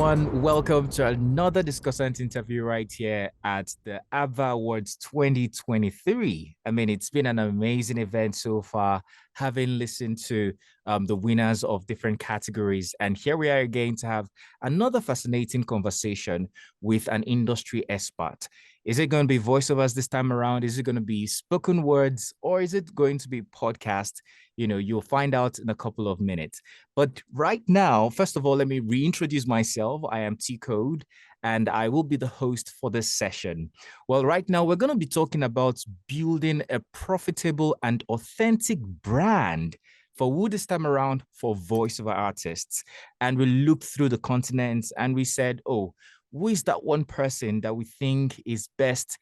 everyone. Welcome to another discussant interview right here at the APVA Awards 2023. I mean, it's been an amazing event so far, having listened to the winners of different categories. And here we are again to have another fascinating conversation with an industry expert. Is it going to be voiceovers this time around? Is it going to be spoken words? Or is it going to be podcast? You'll find out in a couple of minutes. But right now, first of all, let me reintroduce myself. I am T Code, and I will be the host for this session. Well, right now, we're going to be talking about building a profitable and authentic brand for who this time around for voiceover artists. And we looked through the continents and we said, oh, who is that one person that we think is best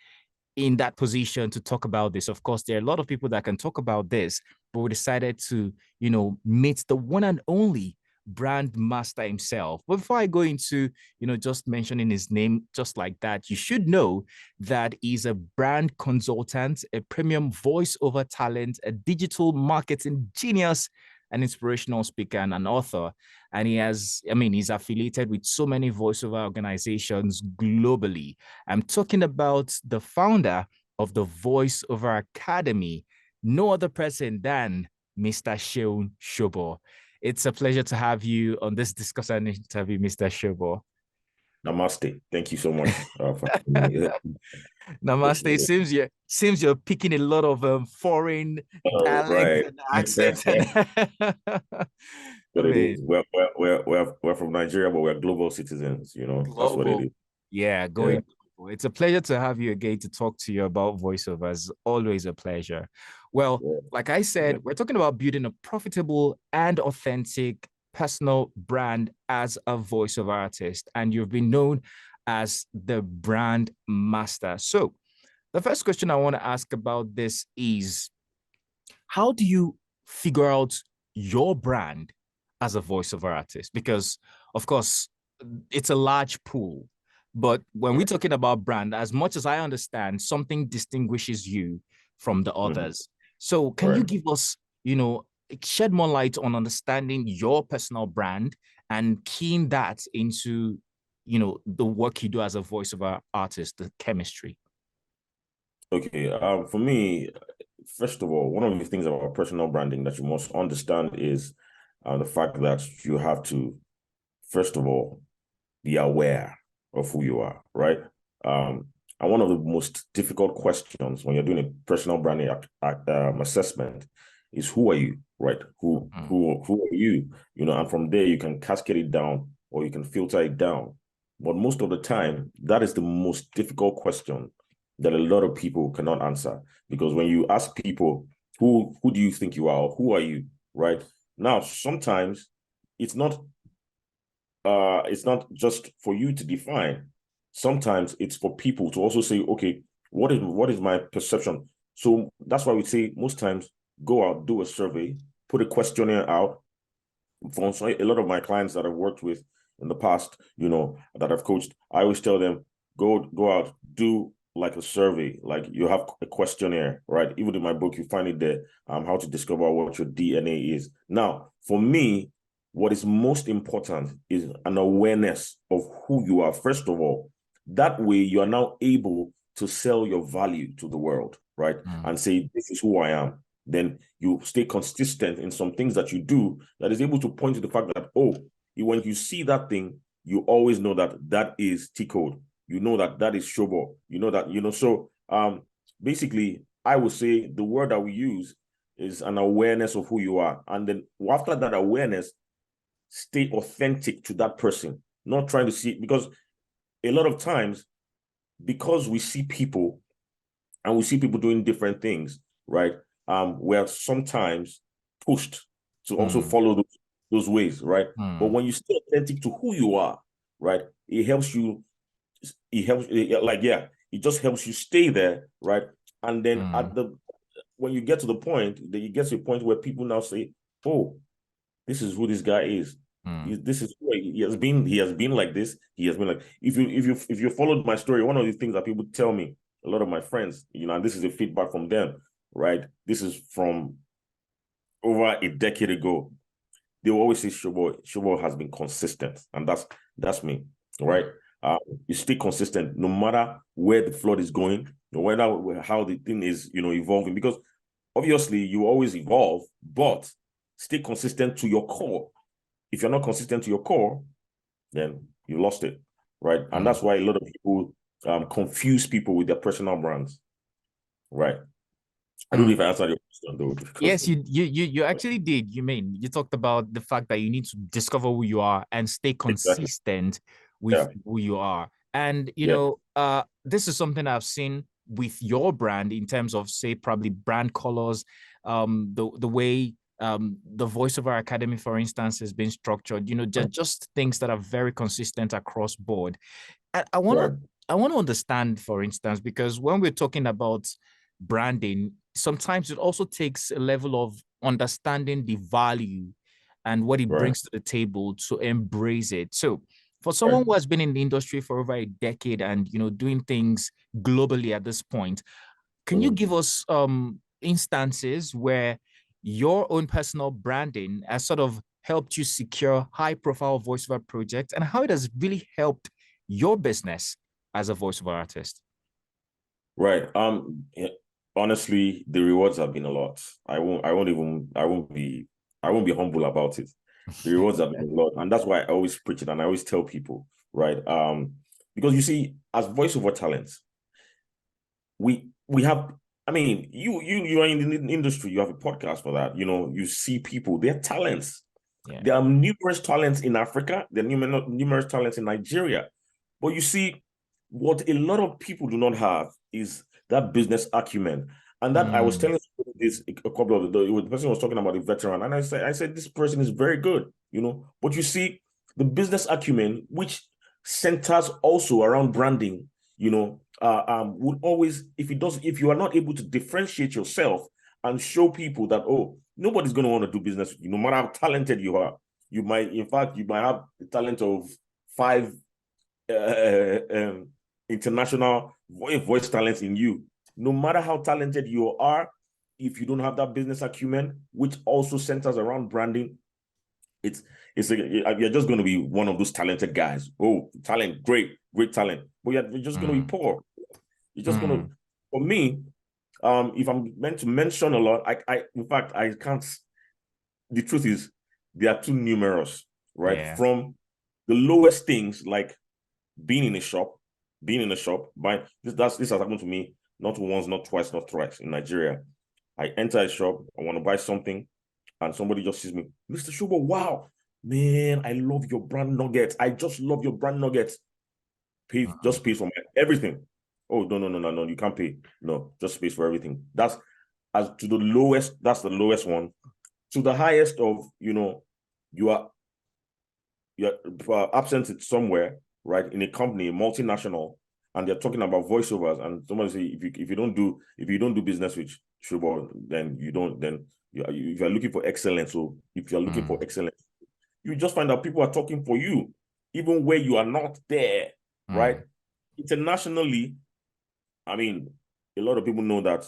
in that position to talk about this? Of course, there are a lot of people that can talk about this, but we decided to, meet the one and only BrandMaster himself. But before I go into, just mentioning his name just like that, you should know that he's a brand consultant, a premium voiceover talent, a digital marketing genius, an inspirational speaker, and an author. And he's affiliated with so many voiceover organizations globally. I'm talking about the founder of the Voiceover Academy, no other person than Mr. Seun Shobo. It's a pleasure to have you on this discussion interview, Mr. Shobo. Namaste. Thank you so much for me. Namaste. It seems you're picking a lot of foreign dialects Right. and accents. What it is. We're from Nigeria, but we're global citizens, That's what it Global. is. Yeah, going global. It's a pleasure to have you again to talk to you about voiceovers. Always a pleasure. Well, Yeah. like I said, we're talking about building a profitable and authentic personal brand as a voiceover artist, and you've been known as the brand master. So, the first question I want to ask about this is, how do you figure out your brand as a voiceover artist? Because, of course, it's a large pool. But when we're talking about brand, as much as I understand, something distinguishes you from the others. So can you give us, shed more light on understanding your personal brand and keying that into, the work you do as a voiceover artist, the chemistry? Okay. For me, first of all, one of the things about personal branding that you must understand is the fact that you have to, first of all, be aware of who you are, right? And one of the most difficult questions when you're doing a personal branding assessment is, who are you, right? Who are you? And from there you can cascade it down or you can filter it down. But most of the time, that is the most difficult question that a lot of people cannot answer, because when you ask people, who do you think you are, or who are you, right? Now, sometimes it's not just for you to define. Sometimes it's for people to also say, okay, what is my perception? So that's why we say most times go out, do a survey, put a questionnaire out. For a lot of my clients that I've worked with in the past, that I've coached, I always tell them, go out, do like a survey, like you have a questionnaire, right? Even in my book, you find it there, how to discover what your DNA is. Now, for me, what is most important is an awareness of who you are, first of all. That way, you are now able to sell your value to the world, right? And say, this is who I am. Then you stay consistent in some things that you do that is able to point to the fact that, when you see that thing, you always know that is T-code. You know that is Shobo. You know that, so basically, I would say the word that we use is an awareness of who you are. And then after that awareness, stay authentic to that person, not trying to see, because a lot of times, because we see people and we see people doing different things, right? We're sometimes pushed to also follow those ways, right? But when you stay authentic to who you are, right, it just helps you stay there, right? And then when you get to the point, then you get to a point where people now say, oh, this is who this guy is. This is who he has been. He has been like this. He has been like, if you followed my story, one of the things that people tell me, a lot of my friends, and this is a feedback from them, right? This is from over a decade ago. They will always say Shobo has been consistent, and that's me. right? You stay consistent no matter where the flood is going, no matter how the thing is, evolving. Because obviously you always evolve, but stay consistent to your core. If you're not consistent to your core, then you lost it, right? And that's why a lot of people confuse people with their personal brands, right? I don't know if I answered your question though. Yes, you actually did. You talked about the fact that you need to discover who you are and stay Exactly. consistent with Yeah. who you are. And Yeah. this is something I've seen with your brand in terms of, say, probably brand colors, the way the Voiceover Academy, for instance, has been structured. Just things that are very consistent across board. I want Right. to I want to understand, for instance, because when we're talking about branding, sometimes it also takes a level of understanding the value and what it Right. brings to the table to embrace it. So, for Right. someone who has been in the industry for over a decade and doing things globally at this point, can you Mhm. give us instances where your own personal branding has sort of helped you secure high-profile voiceover projects and how it has really helped your business as a voiceover artist? Right. Yeah, honestly, the rewards have been a lot. I won't be humble about it. The rewards have been a lot. And that's why I always preach it and I always tell people, right? Because you see, as voiceover talents, we have, I mean, you are in the industry, you have a podcast for that. You see people, they're talents. Yeah. There are numerous talents in Africa, there are numerous talents in Nigeria. But you see, what a lot of people do not have is that business acumen. And that I was Mm, telling this a couple of the person was talking about a veteran, and I said this person is very good, But you see, the business acumen, which centers also around branding, would always, if you are not able to differentiate yourself and show people that, oh, nobody's going to want to do business with you, no matter how talented you are. You might have the talent of five international voice talents in you. No matter how talented you are, if you don't have that business acumen, which also centers around branding, it's you're just going to be one of those talented guys. Oh, talent, great talent, but you're just going to be mm, poor. You're just going to. mm, For me, if I'm meant to mention a lot, in fact I can't. The truth is, they are too numerous, right? yeah. From the lowest things like being in a shop, buying this has happened to me not once, not twice, not thrice in Nigeria. I enter a shop, I want to buy something, and somebody just sees me, Mr. Shobo, wow, man, I love your brand nuggets. I just love your brand nuggets. Mm, Just pay for everything. Oh, no, you can't pay. No, just pays for everything. That's as to the lowest, that's the lowest one. To the highest of, you are you're absent somewhere, right, in a company, a multinational, and they're talking about voiceovers, and somebody say if you don't do business with Shobo, then you don't then if you're looking for excellence, so if you're looking for mm, excellence, you just find out people are talking for you, even where you are not there, right? mm, Internationally, I mean, a lot of people know that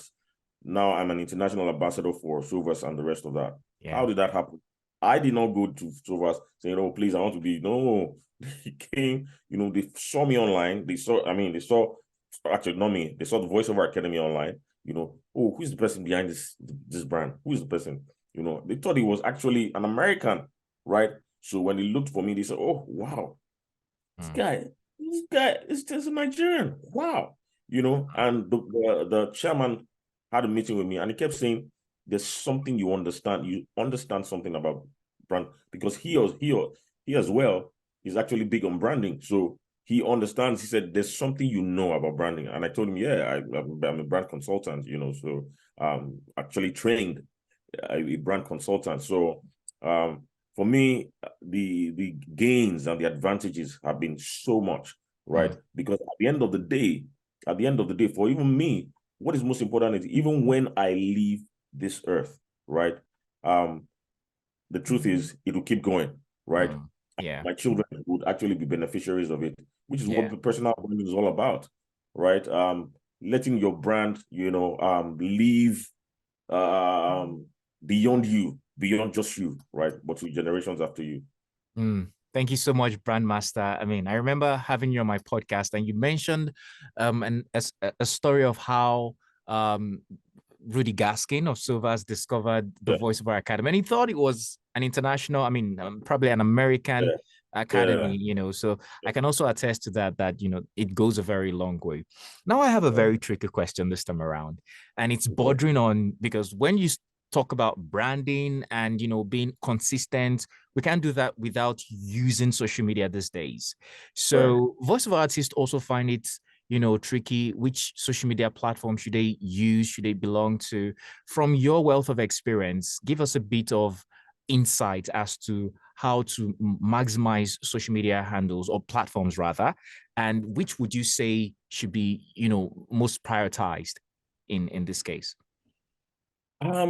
now I'm an international ambassador for Sovas and the rest of that. yeah. How did that happen? I did not go to Sovas saying, oh, please, I want to be. No, he came, they saw me online. They saw, actually, not me, they saw the Voiceover Academy online. Oh, who's the person behind this brand? Who is the person? They thought he was actually an American, right? So when they looked for me, they said, oh, wow, this Mm, guy, this guy is just a Nigerian. Wow. And the chairman had a meeting with me and he kept saying, there's something you understand. You understand something about brand because he as well is actually big on branding. So he understands. He said, there's something you know about branding. And I told him, yeah, I'm a brand consultant, so actually trained a brand consultant. So for me, the gains and the advantages have been so much, right? mm, Because at the end of the day, for even me, what is most important is even when I leave this earth, right? The truth is it will keep going, right? mm, yeah. My children would actually be beneficiaries of it, which is what Yeah. the personal branding is all about, right? Letting your brand, live beyond you, beyond just you, right? But to generations after you. Mm. Thank you so much, BrandMaster. I mean, I remember having you on my podcast, and you mentioned a story of how um, Rudy Gaskin of Silvers discovered the Yeah, Voiceover Academy, and he thought it was an international, I mean, probably an American yeah, academy, yeah, you know. So yeah. I can also attest to that, that, you know, it goes a very long way. Now I have a Yeah. very tricky question this time around, and it's Okay. bordering on, because when you talk about branding and, you know, being consistent, we can't do that without using social media these days. Right. So voiceover artists also find it, you know, tricky. Which social media platform should they use? Should they belong to? From your wealth of experience, give us a bit of insight as to how to maximize social media handles or platforms rather, and which would you say should be, you know, most prioritized in this case?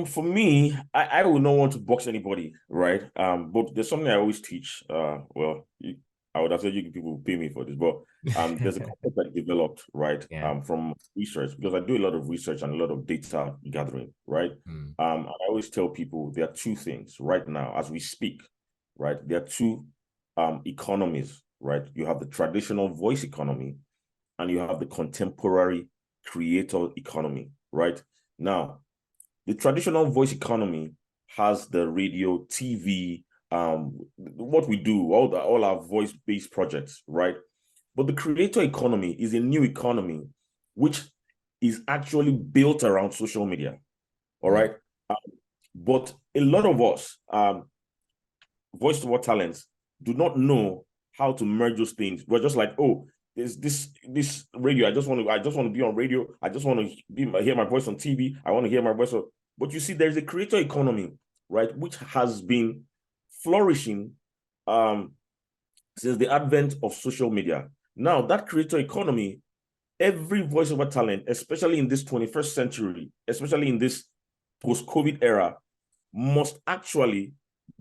For me, I would not want to box anybody, right? But there's something I always teach. I would have said you people pay me for this, but there's a concept that I developed, right? Yeah. From research, because I do a lot of research and a lot of data gathering, right? Mm, I always tell people there are two things right now as we speak, right? There are two economies, right? You have the traditional voice economy and you have the contemporary creator economy, right? Now, the traditional voice economy has the radio, TV, what we do, all our voice-based projects, right? But the creator economy is a new economy which is actually built around social media. All mm, right. But a lot of us, voice-over talents, do not know how to merge those things. We're just like, oh, there's this radio. I just want to be on radio. I just want to hear my voice on TV. I want to hear my voice on. But you see, there's a creator economy, right, which has been flourishing um, since the advent of social media. Now, that creator economy, every voiceover talent, especially in this 21st century, especially in this post-COVID era, must actually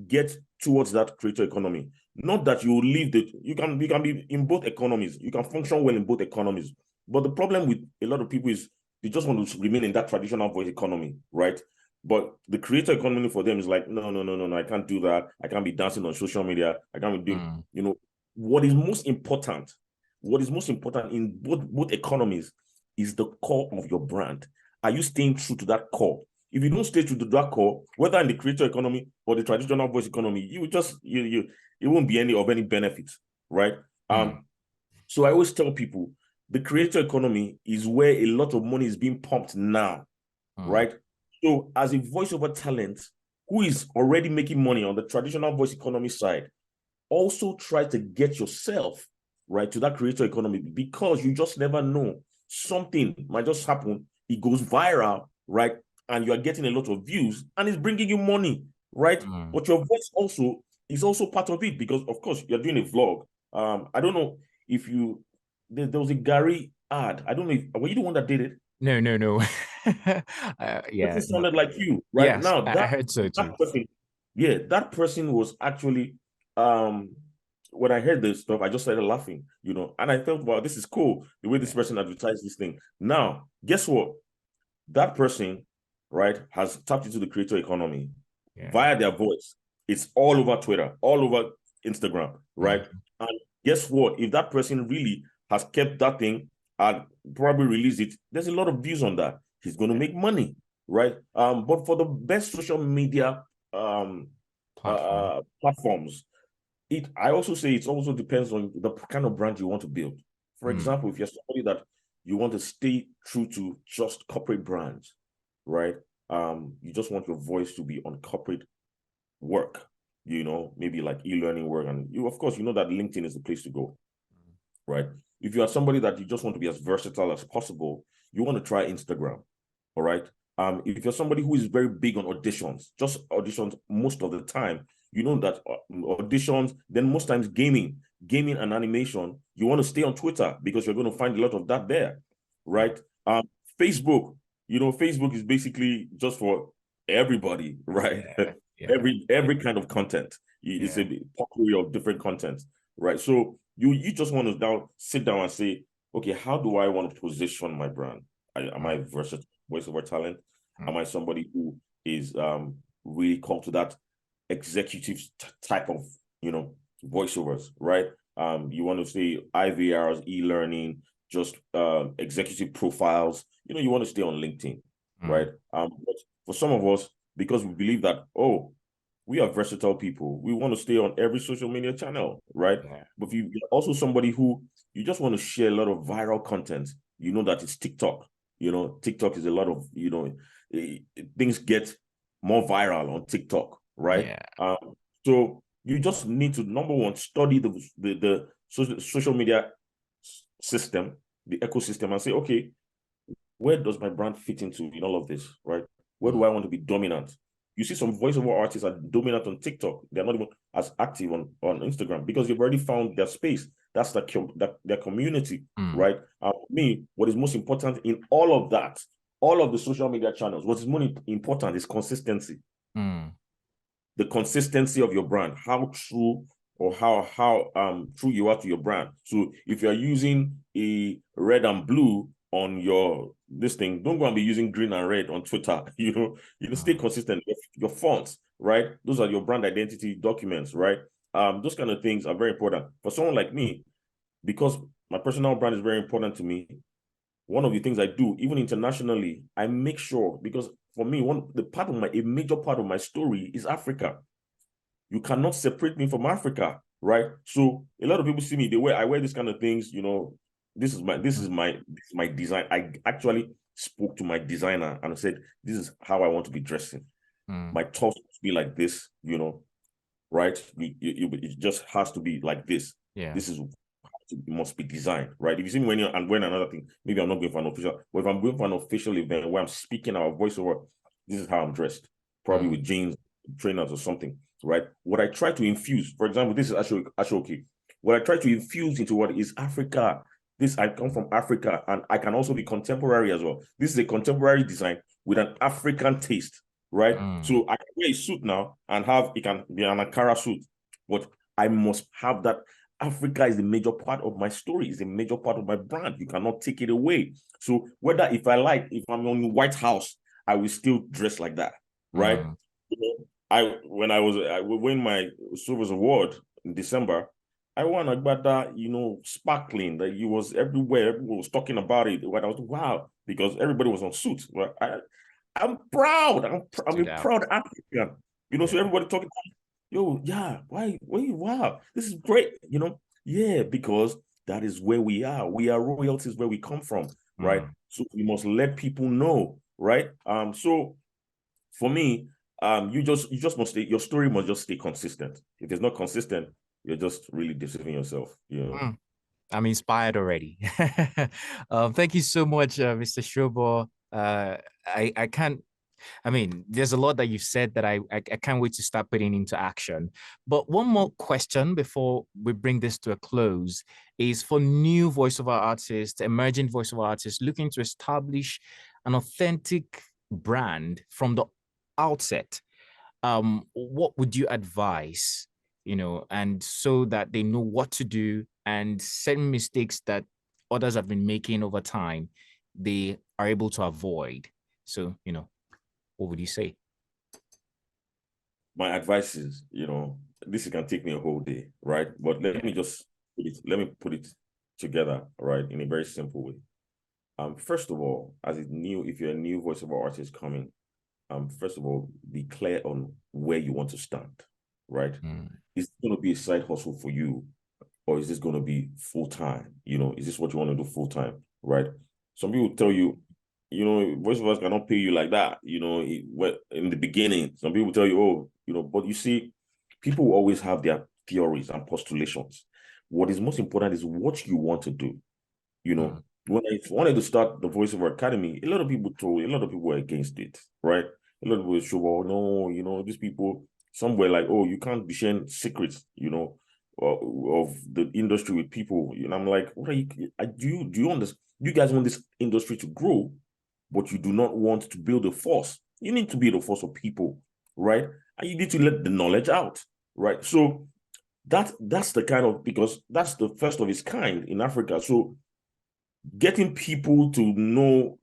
get towards that creator economy. Not that you leave you can be in both economies. You can function well in both economies. But the problem with a lot of people is they just want to remain in that traditional voice economy, right? But the creator economy for them is like, no, no, no, no, no, I can't do that. I can't be dancing on social media. I can't be doing, mm, what is most important, in both economies is the core of your brand. Are you staying true to that core? If you don't stay true to that core, whether in the creator economy or the traditional voice economy, you will just it won't be any benefit, right? mm, So I always tell people the creator economy is where a lot of money is being pumped now, mm, right? So as a voiceover talent who is already making money on the traditional voice economy side, also try to get yourself right to that creator economy, because you just never know. Something might just happen, it goes viral, right? And you are getting a lot of views and it's bringing you money, right? mm. But your voice also is also part of it, because of course you're doing a vlog. I don't know if there was a Gary ad. I don't know if were you the one that did it? No, no, no. Person Yeah, no. sounded like you, right? Yes, Now I heard so too. that person, yeah, that person was actually um when I heard this stuff, I just started laughing, and I felt, wow, this is cool the way this Yeah, person advertised this thing. Now, guess what? That person, right, has tapped into the creator economy yeah. via their voice. It's all over Twitter, all over Instagram, right? Mm, And guess what? If that person really has kept that thing and probably released it, there's a lot of views on that. He's going to yeah. make money, right? But for the best social media Platform. platforms, I also say it also depends on the kind of brand you want to build. For Mm, example, if you're somebody that you want to stay true to just corporate brands, right? You just want your voice to be on corporate work, maybe like e-learning work. And of course, that LinkedIn is the place to go, right? If you are somebody that you just want to be as versatile as possible, you want to try Instagram, all right? If you're somebody who is very big on auditions, just auditions most of the time, you know that auditions, then most times gaming and animation, you want to stay on Twitter because you're going to find a lot of that there, mm, right? Facebook, Facebook is basically just for everybody, right? yeah, yeah, every kind of content. It's yeah. a potpourri of different content, right? So you just want to sit down and say, okay, how do I want to position my brand? Am I Mm, versatile voiceover talent? Am mm, I somebody who is really called to that executive type of voiceovers, right? You want to say IVRs, e-learning, just executive profiles. You want to stay on LinkedIn, right? But for some of us, because we believe that, oh, we are versatile people, we want to stay on every social media channel, right? Yeah. But if you're also somebody who you just want to share a lot of viral content, that it's TikTok. TikTok is a lot of, things get more viral on TikTok, right? Yeah. So you just need to, number one, study the social media system, the ecosystem, and say, okay, where does my brand fit into in all of this, right? Where do I want to be dominant? You see some voiceover artists are dominant on TikTok. They're not even as active on Instagram because they've already found their space. That's their community, right? Me, what is most important in all of that, all of the social media channels, what is more important is consistency. The consistency of your brand, how true or how true you are to your brand. So if you're using a red and blue on your this thing, don't go and be using green and red on Twitter. Stay consistent. Your fonts, right? Those are your brand identity documents, right? Those kind of things are very important for someone like me, because my personal brand is very important to me. One of the things I do, even internationally, I make sure, because for me, a major part of my story is Africa. You cannot separate me from Africa, right? So a lot of people see me, I wear these kind of things, this is my design. I actually spoke to my designer and said, this is how I want to be dressing. My top must be like this, right? It just has to be like this. Yeah. This is, it must be designed, right? If you see me when another thing, maybe I'm not going for an official, but if I'm going for an official event where I'm speaking our voiceover, this is how I'm dressed, probably with jeans, trainers or something, right? What I try to infuse, for example, this is Ashoki. What I try to infuse into what is Africa. I come from Africa, and I can also be contemporary as well. This is a contemporary design with an African taste, right? So I can wear a suit now and it can be an Ankara suit, but I must have that. Africa is a major part of my story, is a major part of my brand. You cannot take it away. So if I'm on the White House, I will still dress like that, right? When I win my Silver's Award in December, I won Agbada, sparkling, that it was everywhere. Everyone was talking about it. When I was, wow, because everybody was on suits. Well, I'm proud. I'm a proud African. So everybody talking, yo, yeah, why, wow, this is great, yeah, because that is where we are. We are royalties where we come from, right? So we must let people know, right? So for me, you just must your story must just stay consistent. If it's not consistent, you're just really deceiving yourself, I'm inspired already. Thank you so much, Mr. Shobo. I can't. I mean, there's a lot that you've said that I can't wait to start putting into action. But one more question before we bring this to a close is for new voiceover artists, emerging voiceover artists looking to establish an authentic brand from the outset. What would you advise, and so that they know what to do and certain mistakes that others have been making over time, they are able to avoid? So, what would you say? My advice is, this can take me a whole day, right? But let me put it together, right, in a very simple way. First of all, if you're a new voiceover artist coming, first of all, be clear on where you want to stand, right? Is it going to be a side hustle for you, or is this going to be full time? Is this what you want to do full time, right? Some people tell you, voiceovers cannot pay you like that. In the beginning, some people tell you, oh, but you see, people always have their theories and postulations. What is most important is what you want to do. When I wanted to start the Voiceover Academy, a lot of people were against it, right? A lot of people were sure, oh, no, these people, some were like, oh, you can't be sharing secrets, of the industry with people. And I'm like, what are you, do you understand? You guys want this industry to grow, but you do not want to build a force. You need to build a force of people, right? And you need to let the knowledge out, right? So that's the kind of, because that's the first of its kind in Africa. So getting people to know,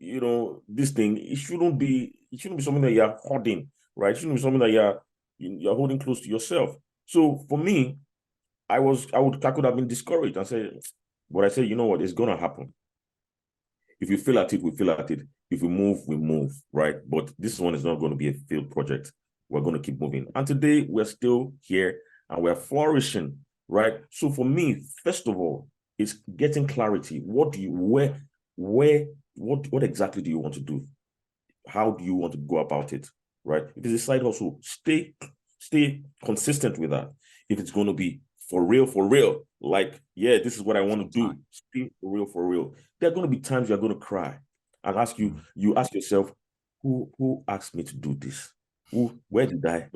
this thing, it shouldn't be something that you're hoarding, right? It shouldn't be something that you're holding close to yourself. So for me, I could have been discouraged and say, but I said, you know what, it's gonna happen. If we fail at it, we fail at it. If we move, right? But this one is not going to be a failed project. We're going to keep moving. And today we're still here and we're flourishing, right? So for me, first of all, it's getting clarity. What do you, what exactly do you want to do? How do you want to go about it, right? If it's a side hustle, stay consistent with that. If it's going to be for real, like, yeah, this is what I want to do, stay for real. There are going to be times you're going to cry and you ask yourself, who asked me to do this? Where did I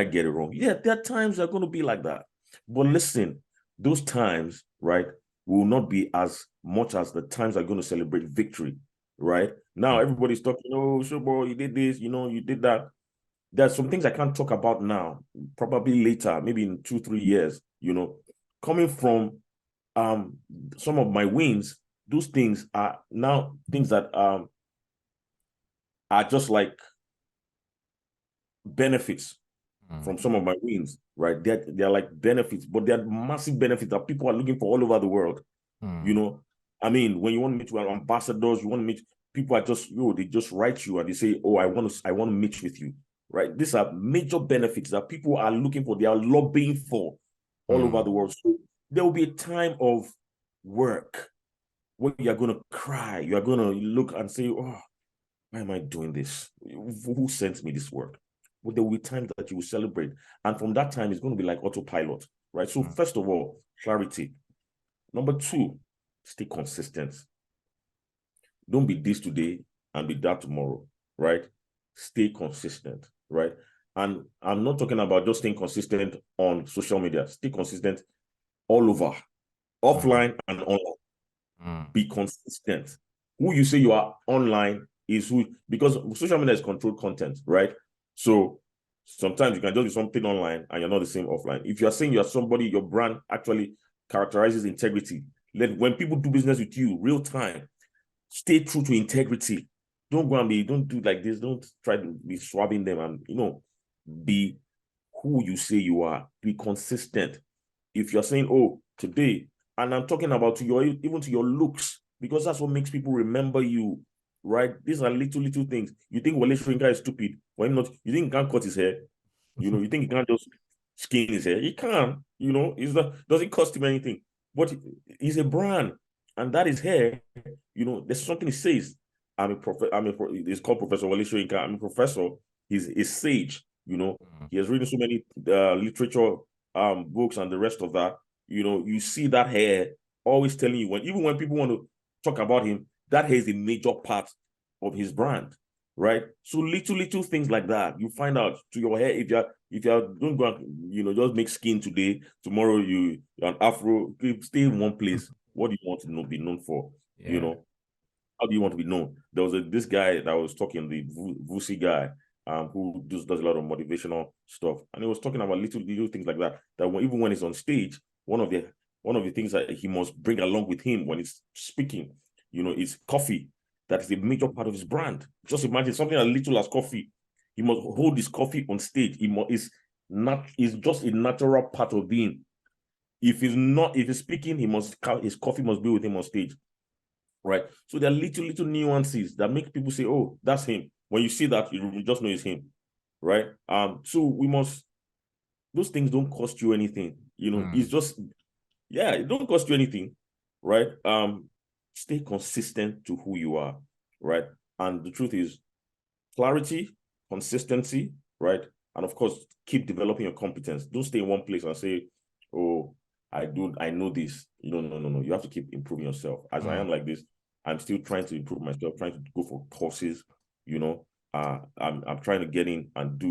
get it wrong? Yeah, there are times that are going to be like that. But listen, those times, right, will not be as much as the times are going to celebrate victory, right? Now everybody's talking, oh, Shobo, you did this, you did that. There's some things I can't talk about now, probably later, maybe in 2-3 years, coming from some of my wins. Those things are now things that are just like benefits from some of my wins, right? They're like benefits, but they're massive benefits that people are looking for all over the world. I mean, when you want to meet with ambassadors, you want to meet people, they just write you and they say, oh, I want to meet with you, right? These are major benefits that people are looking for, they are lobbying for all over the world. So there will be a time of work where you're going to cry, you're going to look and say, oh, why am I doing this? Who sent me this work? Well, there will be times that you will celebrate. And from that time, it's going to be like autopilot, right? So first of all, clarity. Number 2, stay consistent. Don't be this today and be that tomorrow, right? Stay consistent, right? And I'm not talking about just staying consistent on social media. Stay consistent all over, offline and online. Be consistent. Who you say you are online is who, because social media is controlled content, right? So sometimes you can just do something online and you're not the same offline. If you're saying you're somebody, your brand actually characterizes integrity. When people do business with you real time, stay true to integrity. Don't do like this. Don't try to be swabbing them and, be who you say you are. Be consistent. If you're saying, oh, today, and I'm talking about even to your looks, because that's what makes people remember you, right? These are little things. You think Wale Soyinka is stupid? Why not? You think he can't cut his hair? You think he can't just skin his hair? He can. Doesn't cost him anything. But he's a brand, and that is hair. There's something he says. It's called Professor Wale Soyinka. I'm a professor. He's a sage. He has written so many literature books and the rest of that. You see that hair always telling you even when people want to talk about him, that hair is a major part of his brand, right? So little things like that. You find out to your hair, if you're don't go and, just make skin today, tomorrow you're an afro, stay in one place. What do you want to be known for? How do you want to be known? There was this guy that was talking, the Vusi guy, who does a lot of motivational stuff, and he was talking about little things like that. Even when he's on stage, one of the things that he must bring along with him when he's speaking, is coffee. That is a major part of his brand. Just imagine something as little as coffee. He must hold his coffee on stage. It's just a natural part of being. If he's speaking, his coffee must be with him on stage. Right. So there are little nuances that make people say, oh, that's him. When you see that, you just know it's him. Right. So those things don't cost you anything. It's just, it don't cost you anything. Right. Stay consistent to who you are. Right. And the truth is, clarity, consistency, right? And of course, keep developing your competence. Don't stay in one place and say, oh, I know this. No. You have to keep improving yourself. As I am like this, I'm still trying to improve myself, trying to go for courses. I'm trying to get in and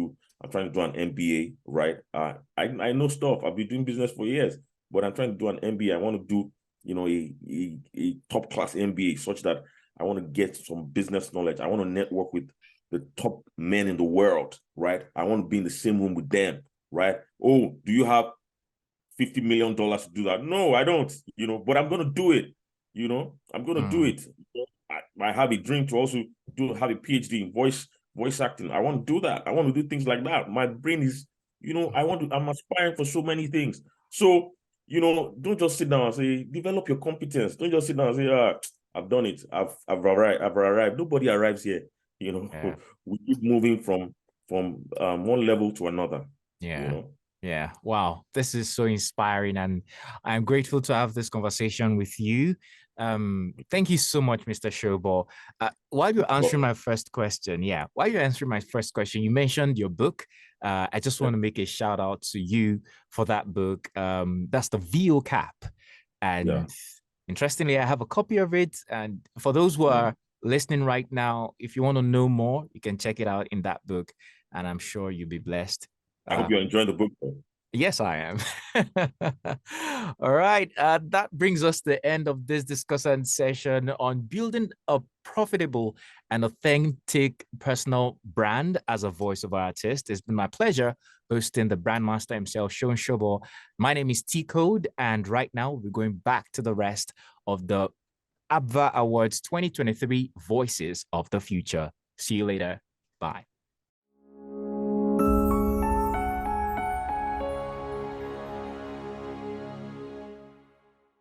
I'm trying to do an MBA, right? I know stuff. I've been doing business for years, but I'm trying to do an MBA. I want to do, a top class MBA such that I want to get some business knowledge. I want to network with the top men in the world, right? I want to be in the same room with them, right? Oh, do you have $50 million to do that? No, I don't, but I'm going to do it. I'm going to do it. I have a dream to also have a PhD in voice acting. I want to do that. I want to do things like that. My brain is, I'm aspiring for so many things. So, don't just sit down and say, develop your competence. Don't just sit down and say, I've done it. I've arrived. Nobody arrives here. Yeah. We keep moving from one level to another. Yeah. Yeah. Wow. This is so inspiring. And I'm grateful to have this conversation with you. Thank you so much, Mr. Shobo. While you're answering my first question, you mentioned your book. I just want to make a shout out to you for that book. That's the VO Cap. And interestingly, I have a copy of it. And for those who are listening right now, if you want to know more, you can check it out in that book. And I'm sure you'll be blessed. I hope you're enjoying the book, though. Yes, I am. All right. That brings us to the end of this discussion session on building a profitable and authentic personal brand as a voiceover artist. It's been my pleasure hosting the BrandMaster himself, Seun Shobo. My name is T Code, and right now we're going back to the rest of the APVA Awards 2023 Voices of the Future. See you later. Bye.